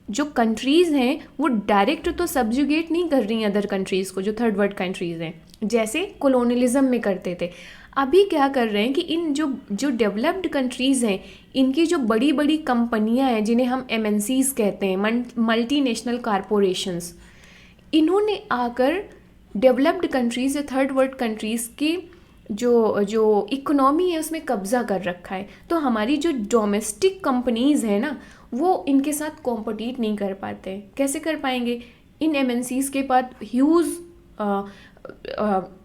जो कंट्रीज़ हैं वो डायरेक्ट तो सब्जुगेट नहीं कर रही हैं अदर कंट्रीज़ को, जो थर्ड वर्ल्ड कंट्रीज़ हैं, जैसे कॉलोनियलिज्म में करते थे। अभी क्या कर रहे हैं कि इन जो डेवलप्ड कंट्रीज़ हैं, इनकी जो बड़ी बड़ी कंपनियां हैं, जिन्हें हम MNCs कहते हैं, मल्टीनेशनल कॉरपोरेशंस, इन्होंने आकर डेवलप्ड कंट्रीज़ या थर्ड वर्ल्ड कंट्रीज़ की जो इकोनॉमी है उसमें कब्ज़ा कर रखा है। तो हमारी जो डोमेस्टिक कंपनीज़ हैं ना, वो इनके साथ कॉम्पिटिट नहीं कर पाते। कैसे कर पाएंगे? इन MNCs के पास ह्यूज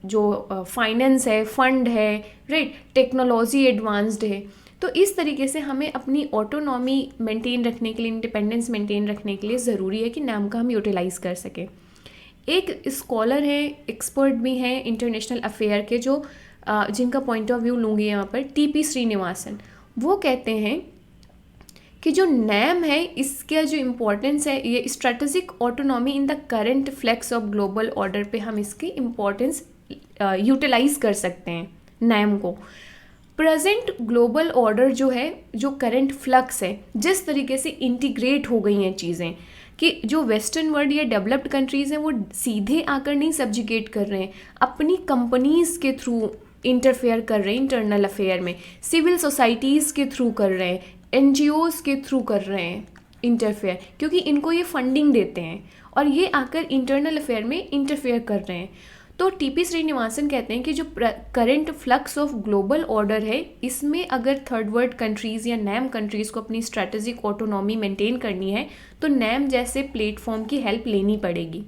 जो फाइनेंस है, फंड है, राइट, टेक्नोलॉजी एडवांस्ड है। तो इस तरीके से हमें अपनी ऑटोनॉमी मेंटेन रखने के लिए, इंडिपेंडेंस मेंटेन रखने के लिए ज़रूरी है कि नाम का हम यूटिलाइज़ कर सकें। एक स्कॉलर है, एक्सपर्ट भी हैं इंटरनेशनल अफेयर के, जो जिनका पॉइंट ऑफ व्यू लूँगी यहाँ पर, TP श्रीनिवासन। वो कहते हैं कि जो नैम है, इसका जो इम्पोर्टेंस है, ये strategic autonomy in the current flux of global order पे हम इसकी इम्पोर्टेंस यूटिलाइज कर सकते हैं नैम को। प्रेजेंट ग्लोबल ऑर्डर जो है, जो करंट फ्लक्स है, जिस तरीके से इंटीग्रेट हो गई हैं चीज़ें, कि जो वेस्टर्न वर्ल्ड या डेवलप्ड कंट्रीज़ हैं वो सीधे आकर नहीं सब्जुगेट कर रहे हैं, अपनी कंपनीज़ के थ्रू इंटरफेयर कर रहे हैं इंटरनल अफेयर में, सिविल सोसाइटीज़ के थ्रू कर रहे हैं, एनजीओज़ के थ्रू कर रहे हैं इंटरफेयर, क्योंकि इनको ये फंडिंग देते हैं और ये आकर इंटरनल अफेयर में इंटरफेयर कर रहे हैं। तो टीपी श्रीनिवासन कहते हैं कि जो current flux of global order है, इसमें अगर थर्ड वर्ल्ड कंट्रीज़ या नैम कंट्रीज़ को अपनी स्ट्रेटेजिक ऑटोनॉमी मेंटेन करनी है तो नैम जैसे प्लेटफॉर्म की हेल्प लेनी पड़ेगी।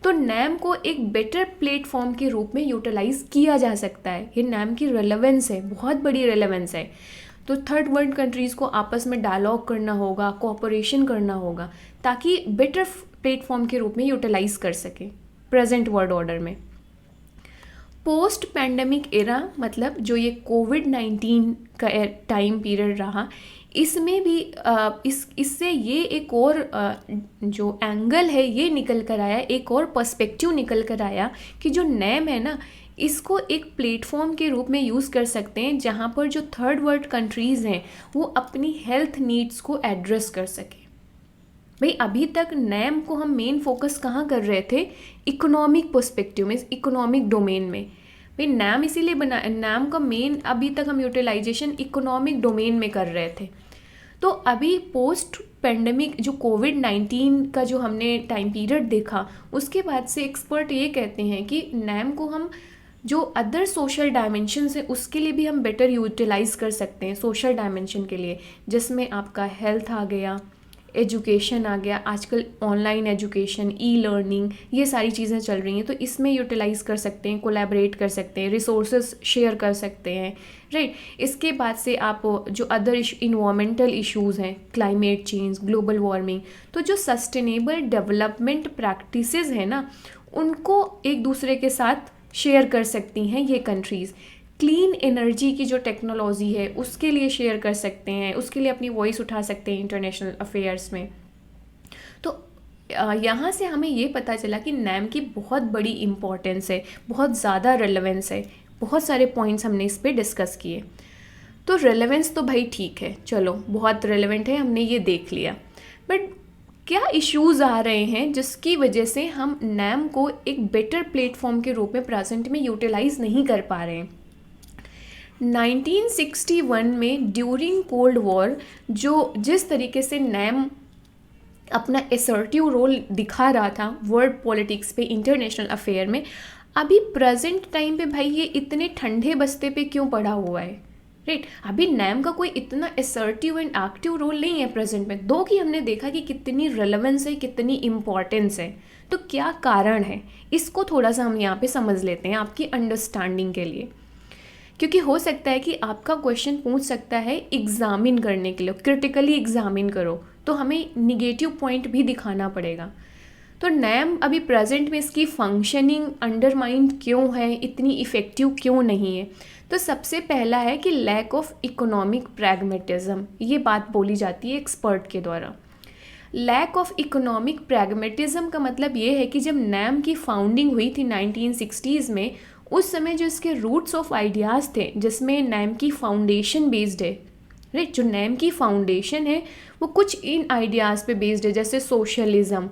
तो नैम को एक बेटर प्लेटफॉर्म के रूप में यूटिलाइज किया जा सकता है। ये नैम की रेलेवेंस है, बहुत बड़ी रेलेवेंस है। तो थर्ड वर्ल्ड कंट्रीज़ को आपस में डायलॉग करना होगा, कोऑपरेशन करना होगा, ताकि बेटर प्लेटफॉर्म के रूप में यूटिलाइज कर सके प्रेजेंट वर्ल्ड ऑर्डर में। पोस्ट पैंडमिक एरा, मतलब जो ये कोविड-19 का टाइम पीरियड रहा, इसमें भी इससे ये एक और जो एंगल है ये निकल कर आया, एक और पर्सपेक्टिव निकल कर आया कि जो नैम है ना, इसको एक प्लेटफॉर्म के रूप में यूज़ कर सकते हैं जहाँ पर जो थर्ड वर्ल्ड कंट्रीज़ हैं वो अपनी हेल्थ नीड्स को एड्रेस कर सकें। भाई अभी तक नैम को हम मेन फोकस कहाँ कर रहे थे? इकोनॉमिक पर्सपेक्टिव में, इकोनॉमिक डोमेन में। भाई नैम इसीलिए बना, नैम का मेन अभी तक हम यूटिलाइजेशन इकोनॉमिक डोमेन में कर रहे थे। तो अभी पोस्ट पेंडेमिक जो कोविड-19 का जो हमने टाइम पीरियड देखा, उसके बाद से एक्सपर्ट ये कहते हैं कि नैम को हम जो अदर सोशल डायमेंशन है उसके लिए भी हम बेटर यूटिलाइज कर सकते हैं, सोशल डायमेंशन के लिए, जिसमें आपका हेल्थ आ गया, एजुकेशन आ गया, आजकल ऑनलाइन एजुकेशन, ई लर्निंग, ये सारी चीज़ें चल रही हैं, तो इसमें यूटिलाइज कर सकते हैं, कोलैबोरेट कर सकते हैं, रिसोर्सेज शेयर कर सकते हैं, राइट। इसके बाद से आप जो अदर इन्वायरमेंटल इश्यूज़ हैं, क्लाइमेट चेंज, ग्लोबल वार्मिंग, तो जो सस्टेनेबल डेवलपमेंट प्रैक्टिसेस हैं ना, उनको एक दूसरे के साथ शेयर कर सकती हैं ये कंट्रीज़। क्लीन एनर्जी की जो टेक्नोलॉजी है उसके लिए शेयर कर सकते हैं, उसके लिए अपनी वॉइस उठा सकते हैं इंटरनेशनल अफेयर्स में। तो यहाँ से हमें ये पता चला कि नैम की बहुत बड़ी इम्पोर्टेंस है, बहुत ज़्यादा रेलेवेंस है। बहुत सारे पॉइंट्स हमने इस पर डिस्कस किए। तो रेलेवेंस तो भाई ठीक है, चलो बहुत रेलेवेंट है, हमने ये देख लिया। बट क्या इश्यूज़ आ रहे हैं जिसकी वजह से हम नैम को एक बेटर प्लेटफॉर्म के रूप में प्रेजेंट में यूटिलाइज नहीं कर पा रहे हैं? 1961 में ड्यूरिंग कोल्ड वॉर जो जिस तरीके से नैम अपना असर्टिव रोल दिखा रहा था वर्ल्ड पॉलिटिक्स पे, इंटरनेशनल अफेयर में, अभी प्रेजेंट टाइम पे भाई ये इतने ठंडे बस्ते पे क्यों पड़ा हुआ है? राइट, अभी नैम का कोई इतना असर्टिव एंड एक्टिव रोल नहीं है प्रेजेंट में, दो कि हमने देखा कि कितनी रेलेवेंस है, कितनी इम्पॉर्टेंस है। तो क्या कारण है, इसको थोड़ा सा हम यहाँ पे समझ लेते हैं आपकी अंडरस्टैंडिंग के लिए, क्योंकि हो सकता है कि आपका क्वेश्चन पूछ सकता है एग्जामिन करने के लिए, क्रिटिकली एग्जामिन करो, तो हमें निगेटिव पॉइंट भी दिखाना पड़ेगा। तो नैम अभी प्रेजेंट में इसकी फंक्शनिंग अंडरमाइंड क्यों है, इतनी इफ़ेक्टिव क्यों नहीं है? तो सबसे पहला है कि लैक ऑफ इकोनॉमिक प्रैग्मेटिज्म, ये बात बोली जाती है एक्सपर्ट के द्वारा। लैक ऑफ इकोनॉमिक प्रैग्मेटिज्म का मतलब ये है कि जब नैम की फाउंडिंग हुई थी 1960s में, उस समय जो इसके रूट्स ऑफ आइडियाज़ थे, जिसमें नैम की फाउंडेशन बेस्ड है, राइट, जो नैम की फाउंडेशन है वो कुछ इन आइडियाज़ पे बेस्ड है, जैसे socialism,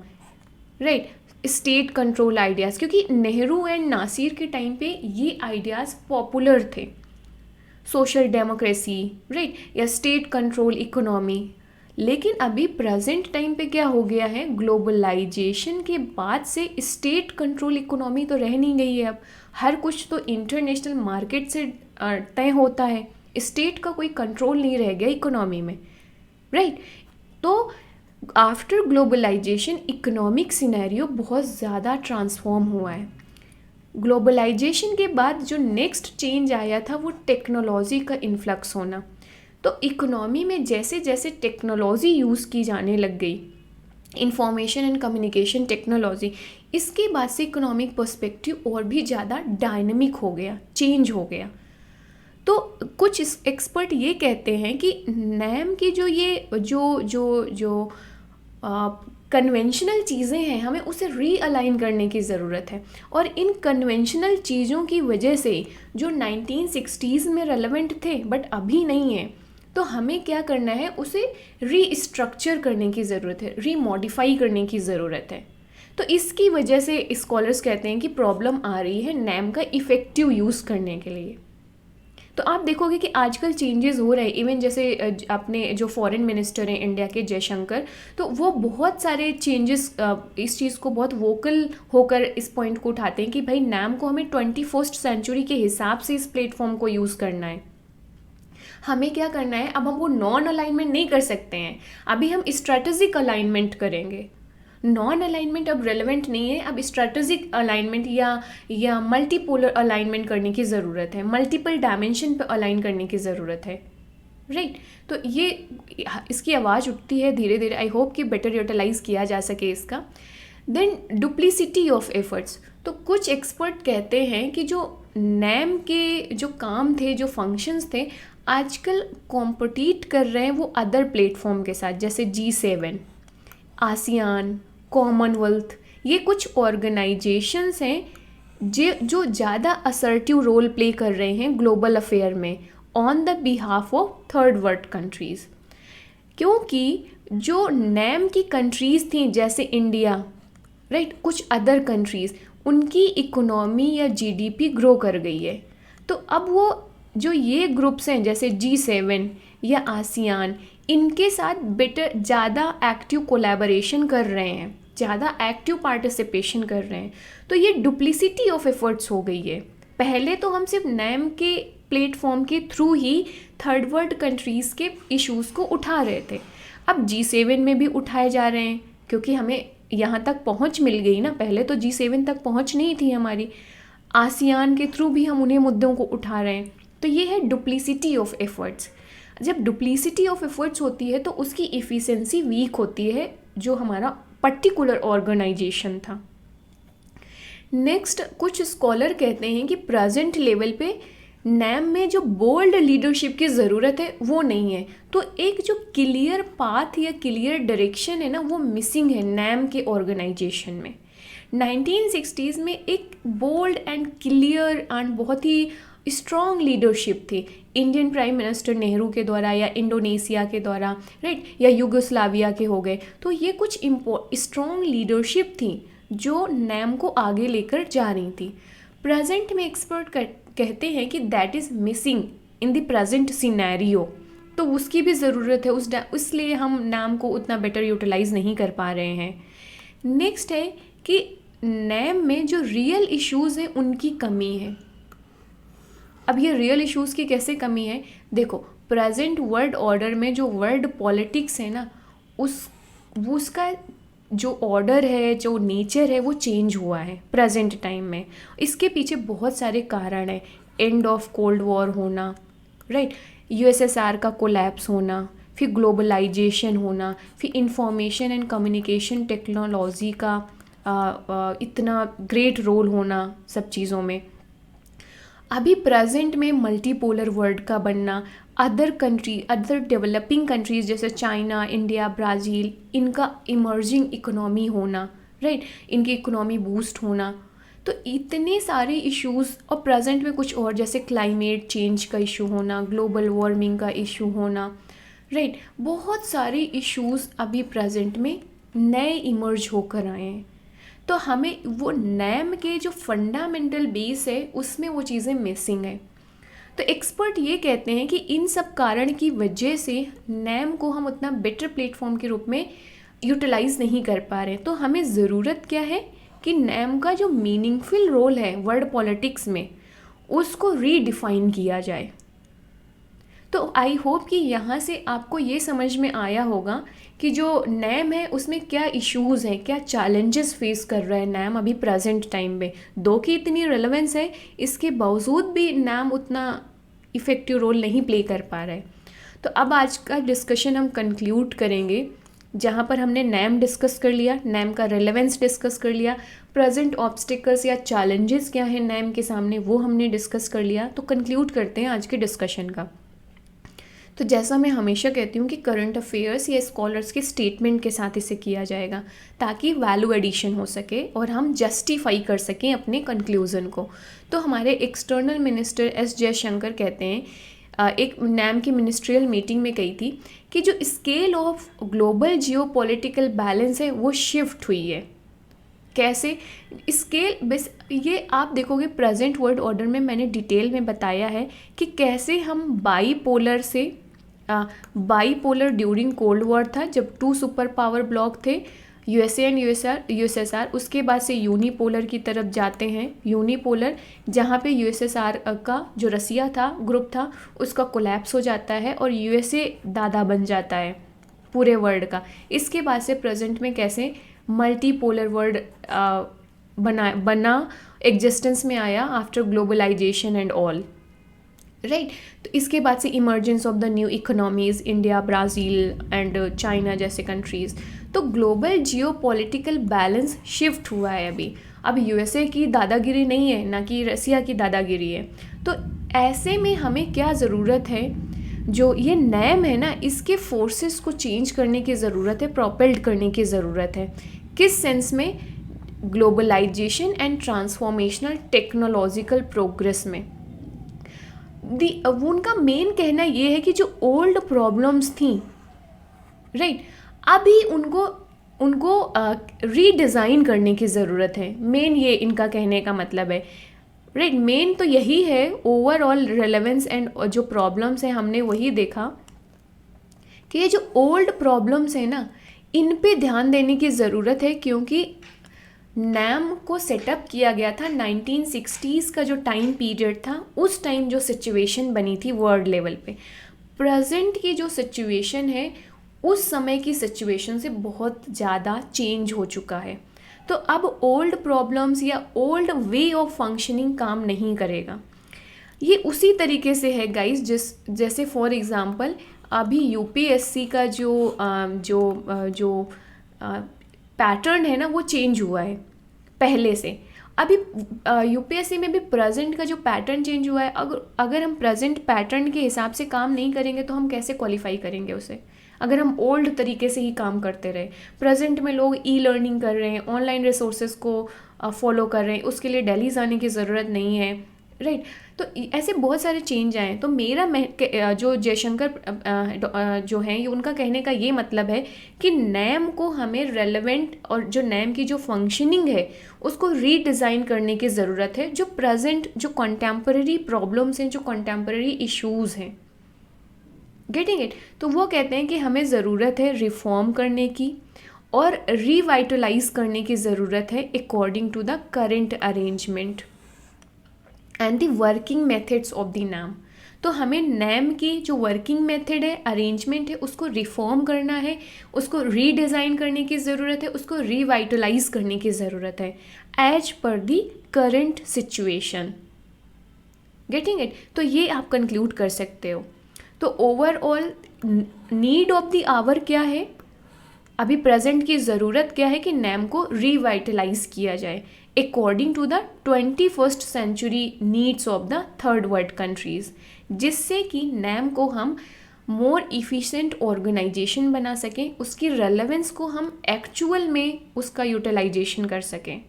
right, state control ideas, क्योंकि नेहरू एंड नासिर के टाइम पे ये आइडियाज़ पॉपुलर थे, सोशल डेमोक्रेसी, राइट, या स्टेट कंट्रोल इकोनॉमी। लेकिन अभी प्रेजेंट टाइम पे क्या हो गया है, ग्लोबलाइजेशन के बाद से स्टेट कंट्रोल इकोनॉमी तो रह नहीं गई है। अब हर कुछ तो इंटरनेशनल मार्केट से तय होता है, स्टेट का कोई कंट्रोल नहीं रह गया इकोनॉमी में, राइट। तो आफ्टर ग्लोबलाइजेशन इकोनॉमिक सिनेरियो बहुत ज़्यादा ट्रांसफॉर्म हुआ है। ग्लोबलाइजेशन के बाद जो नेक्स्ट चेंज आया था वो टेक्नोलॉजी का इन्फ्लक्स होना। तो इकोनॉमी में जैसे जैसे टेक्नोलॉजी यूज़ की जाने लग गई, इंफॉर्मेशन एंड कम्युनिकेशन टेक्नोलॉजी, इसके बाद से इकोनॉमिक पर्सपेक्टिव और भी ज़्यादा डायनेमिक हो गया, चेंज हो गया। तो कुछ एक्सपर्ट ये कहते हैं कि नैम की जो ये जो जो जो कन्वेंशनल चीज़ें हैं, हमें उसे रीअलाइन करने की ज़रूरत है। और इन कन्वेंशनल चीज़ों की वजह से जो 1960s में रेलेवेंट थे बट अभी नहीं है, तो हमें क्या करना है, उसे रीस्ट्रक्चर करने की ज़रूरत है, रीमॉडिफाई करने की ज़रूरत है। तो इसकी वजह से स्कॉलर्स कहते हैं कि प्रॉब्लम आ रही है नैम का इफ़ेक्टिव यूज़ करने के लिए। तो आप देखोगे कि आजकल चेंजेस हो रहे हैं, इवन जैसे अपने जो फॉरेन मिनिस्टर हैं इंडिया के जयशंकर, तो वो बहुत सारे चेंजेस इस चीज़ को बहुत वोकल होकर इस पॉइंट को उठाते हैं कि भाई नाम को हमें 21st सेंचुरी के हिसाब से इस प्लेटफॉर्म को यूज़ करना है। हमें क्या करना है, अब हम वो नॉन अलाइनमेंट नहीं कर सकते हैं, अभी हम स्ट्रेटेजिक अलाइनमेंट करेंगे। नॉन अलाइनमेंट अब रेलेवेंट नहीं है, अब स्ट्रेटेजिक अलाइनमेंट या मल्टीपोलर अलाइनमेंट करने की ज़रूरत है, मल्टीपल डायमेंशन पे अलाइन करने की ज़रूरत है, राइट। तो ये इसकी आवाज़ उठती है धीरे धीरे, आई होप कि बेटर यूटिलाइज़ किया जा सके इसका। देन डुप्लिसिटी ऑफ एफर्ट्स, तो कुछ एक्सपर्ट कहते हैं कि जो नैम के जो काम थे, जो फंक्शंस थे, आजकल कॉम्पिटिट कर रहे हैं वो अदर प्लेटफॉर्म के साथ, जैसे G7, आसियान, कॉमनवेल्थ। ये कुछ ऑर्गेनाइजेशंस हैं जो ज़्यादा असर्टिव रोल प्ले कर रहे हैं ग्लोबल अफेयर में on the behalf of third world countries. क्योंकि जो नैम की कंट्रीज़ थी जैसे इंडिया, राइट, कुछ अदर कंट्रीज़, उनकी इकोनॉमी या जीडीपी ग्रो कर गई है। तो अब वो जो ये ग्रुप्स हैं जैसे G7 या आसियान, इनके साथ बेटर ज़्यादा एक्टिव कोलैबोरेशन कर रहे हैं, ज़्यादा एक्टिव पार्टिसिपेशन कर रहे हैं। तो ये डुप्लिसिटी ऑफ एफर्ट्स हो गई है। पहले तो हम सिर्फ नैम के प्लेटफॉर्म के थ्रू ही थर्ड वर्ल्ड कंट्रीज़ के इश्यूज़ को उठा रहे थे, अब G7 में भी उठाए जा रहे हैं, क्योंकि हमें यहाँ तक पहुँच मिल गई ना। पहले तो G7 तक पहुँच नहीं थी हमारी, आसियान के थ्रू भी हम उन्हें मुद्दों को उठा रहे हैं। तो ये है डुप्लिसिटी ऑफ एफर्ट्स। जब डुप्लिसिटी ऑफ एफर्ट्स होती है तो उसकी इफ़िशेंसी वीक होती है, जो हमारा पर्टिकुलर ऑर्गेनाइजेशन था। नेक्स्ट, कुछ स्कॉलर कहते हैं कि प्रेजेंट लेवल पे नैम में जो बोल्ड लीडरशिप की ज़रूरत है वो नहीं है। तो एक जो क्लियर पाथ या क्लियर डायरेक्शन है ना, वो मिसिंग है नैम के ऑर्गेनाइजेशन में। 1960s में एक बोल्ड एंड क्लियर एंड बहुत ही स्ट्रॉन्ग लीडरशिप थी इंडियन प्राइम मिनिस्टर नेहरू के द्वारा या इंडोनेशिया के द्वारा, राइट, या युगोस्लाविया के हो गए। तो ये कुछ स्ट्रॉन्ग लीडरशिप थी जो नैम को आगे लेकर जा रही थी। प्रेजेंट में एक्सपर्ट कहते हैं कि that is missing in the present scenario, तो उसकी भी ज़रूरत है, इसलिए हम नैम को उतना बेटर यूटिलाइज़ नहीं कर पा रहे हैं। नेक्स्ट है कि नैम में जो रियल इश्यूज़ हैं उनकी कमी है। अब ये रियल इश्यूज़ की कैसे कमी है, देखो, प्रेजेंट वर्ल्ड ऑर्डर में जो वर्ल्ड पॉलिटिक्स है ना, उसका जो ऑर्डर है, जो नेचर है, वो चेंज हुआ है प्रेजेंट टाइम में। इसके पीछे बहुत सारे कारण हैं। एंड ऑफ कोल्ड वॉर होना, राइट, USSR का कोलैप्स होना, फिर ग्लोबलाइजेशन होना, फिर इंफॉर्मेशन एंड कम्युनिकेशन टेक्नोलॉजी का इतना ग्रेट रोल होना सब चीज़ों में। अभी प्रेजेंट में मल्टीपोलर वर्ल्ड का बनना, अदर डेवलपिंग कंट्रीज़ जैसे चाइना, इंडिया, ब्राज़ील, इनका इमर्जिंग इकोनॉमी होना, राइट, इनकी इकोनॉमी बूस्ट होना। तो इतने सारे इश्यूज़, और प्रेजेंट में कुछ और जैसे क्लाइमेट चेंज का इशू होना, ग्लोबल वार्मिंग का इशू होना, राइट, बहुत सारे इश्यूज़ अभी प्रेजेंट में नए इमर्ज होकर आए हैं। तो हमें वो नैम के जो फंडामेंटल बेस है उसमें वो चीज़ें मिसिंग है। तो एक्सपर्ट ये कहते हैं कि इन सब कारण की वजह से नैम को हम उतना बेटर प्लेटफॉर्म के रूप में यूटिलाइज़ नहीं कर पा रहे। तो हमें ज़रूरत क्या है कि नैम का जो मीनिंगफुल रोल है वर्ल्ड पॉलिटिक्स में, उसको रीडिफाइन किया जाए। तो आई होप कि यहाँ से आपको ये समझ में आया होगा कि जो नैम है उसमें क्या इश्यूज़ हैं, क्या चैलेंजेस फेस कर रहा है नैम अभी प्रेजेंट टाइम में। दो की इतनी रेलेवेंस है, इसके बावजूद भी नैम उतना इफ़ेक्टिव रोल नहीं प्ले कर पा रहा है। तो अब आज का डिस्कशन हम कंक्लूड करेंगे, जहाँ पर हमने नैम डिस्कस कर लिया, नैम का रेलेवेंस डिस्कस कर लिया, प्रेजेंट ऑब्स्टिकल्स या चैलेंजेस क्या हैं नैम के सामने वो हमने डिस्कस कर लिया। तो कंक्लूड करते हैं आज के डिस्कशन का। तो जैसा मैं हमेशा कहती हूँ कि करंट अफेयर्स या स्कॉलर्स के स्टेटमेंट के साथ इसे किया जाएगा ताकि वैल्यू एडिशन हो सके और हम जस्टिफाई कर सकें अपने कंक्लूज़न को। तो हमारे एक्सटर्नल मिनिस्टर S जयशंकर कहते हैं, एक नैम की मिनिस्ट्रियल मीटिंग में कही थी कि जो scale of global geopolitical balance है वो शिफ्ट हुई है, कैसे स्केल बेस, ये आप देखोगे प्रेजेंट वर्ल्ड ऑर्डर में मैंने डिटेल में बताया है कि कैसे हम बाईपोलर ड्यूरिंग कोल्ड वॉर था, जब 2 सुपर पावर ब्लॉक थे, यूएसए एंड यूएसएसआर, उसके बाद से यूनिपोलर की तरफ जाते हैं। यूनिपोलर जहाँ पे यूएसएसआर का जो रसिया था ग्रुप था उसका कोलैप्स हो जाता है और यूएसए दादा बन जाता है पूरे वर्ल्ड का। इसके बाद से प्रेजेंट में कैसे मल्टीपोलर वर्ल्ड बना एग्जिस्टेंस में आया after globalisation and all, right. तो इसके बाद से emergence of the new economies, India, Brazil and China जैसे कंट्रीज़। तो ग्लोबल जियोपॉलिटिकल बैलेंस शिफ्ट हुआ है अभी। अब यूएसए की दादागिरी नहीं है, ना कि रसिया की दादागिरी है। तो ऐसे में हमें क्या ज़रूरत है, जो ये नैम है ना, इसके फोर्सेस को चेंज करने की ज़रूरत है, प्रोपेल्ड करने की ज़रूरत है। किस सेंस में? Globalisation and transformational technological progress में। उनका मेन कहना ये है कि जो ओल्ड प्रॉब्लम्स थी, राइट, अभी उनको रीडिज़ाइन करने की ज़रूरत है। मेन ये इनका कहने का मतलब है, राइट। मेन तो यही है, ओवरऑल रेलेवेंस एंड जो प्रॉब्लम्स हैं हमने वही देखा कि ये जो ओल्ड प्रॉब्लम्स हैं ना, इन पे ध्यान देने की ज़रूरत है, क्योंकि नैम को सेटअप किया गया था 1960s का जो टाइम पीरियड था, उस टाइम जो सिचुएशन बनी थी वर्ल्ड लेवल पे। प्रेजेंट की जो सिचुएशन है उस समय की सिचुएशन से बहुत ज़्यादा चेंज हो चुका है। तो अब ओल्ड प्रॉब्लम्स या ओल्ड वे ऑफ फंक्शनिंग काम नहीं करेगा। ये उसी तरीके से है गाइस, जैसे फॉर एग्ज़ाम्पल अभी यूपीएससी का जो पैटर्न है ना, वो चेंज हुआ है पहले से। अभी यूपीएससी में भी प्रेजेंट का जो पैटर्न चेंज हुआ है। अगर हम प्रेजेंट पैटर्न के हिसाब से काम नहीं करेंगे तो हम कैसे क्वालिफाई करेंगे उसे, अगर हम ओल्ड तरीके से ही काम करते रहे। प्रेजेंट में लोग ई लर्निंग कर रहे हैं, ऑनलाइन रिसोर्सेज को फॉलो कर रहे हैं, उसके लिए दिल्ली जाने की ज़रूरत नहीं है, राइट। तो ऐसे बहुत सारे चेंज आए। तो मेरा जो जयशंकर जो हैं, ये उनका कहने का ये मतलब है कि नैम को हमें रेलेवेंट और जो नैम की जो फंक्शनिंग है उसको रीडिज़ाइन करने की ज़रूरत है, जो प्रेजेंट जो कंटेम्परेरी प्रॉब्लम्स हैं, जो कंटेम्परेरी इश्यूज़ हैं। Getting it? तो वो कहते हैं कि हमें ज़रूरत है रिफॉर्म करने की और रिवाइटलाइज करने की ज़रूरत है according to the current arrangement and the working methods of the NAM. तो हमें नैम की जो वर्किंग मेथड है, अरेंजमेंट है, उसको रिफॉर्म करना है, उसको रीडिज़ाइन करने की ज़रूरत है, उसको रिवाइटलाइज करने की ज़रूरत है as per the current situation. Getting it? तो ये आप कंक्लूड कर सकते हो। तो overall need of the hour क्या है, अभी प्रेजेंट की ज़रूरत क्या है कि नैम को रिवाइटलाइज किया जाए according to the 21st century needs of the third world countries, जिससे कि नैम को हम मोर इफ़िशेंट ऑर्गेनाइजेशन बना सकें, उसकी रेलेवेंस को हम एक्चुअल में उसका यूटिलाइजेशन कर सकें।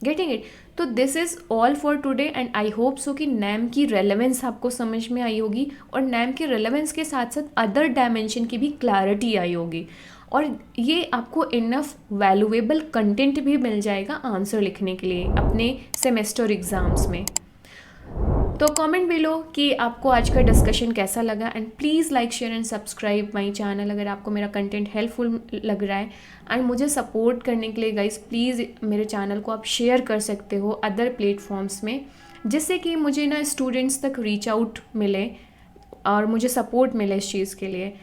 Getting it? तो this is all for today and I hope so कि नैम की रेलेवेंस आपको समझ में आई होगी और नैम की रेलेवेंस के साथ साथ अदर डायमेंशन की भी क्लैरिटी आई होगी और ये आपको इनफ वैल्यूएबल कंटेंट भी मिल जाएगा आंसर लिखने के लिए अपने सेमेस्टर एग्ज़ाम्स में। तो कमेंट बिलो कि आपको आज का डिस्कशन कैसा लगा and please like share and subscribe my channel अगर आपको मेरा कंटेंट हेल्पफुल लग रहा है। एंड मुझे सपोर्ट करने के लिए गाइस प्लीज़ मेरे चैनल को आप शेयर कर सकते हो अदर प्लेटफॉर्म्स में, जिससे कि मुझे ना स्टूडेंट्स तक रीच आउट मिले और मुझे सपोर्ट मिले इस चीज़ के लिए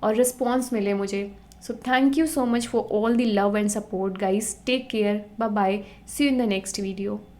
और रिस्पॉन्स मिले मुझे। So thank you so much for all the love and support guys. Take care. Bye bye. See you in the next video.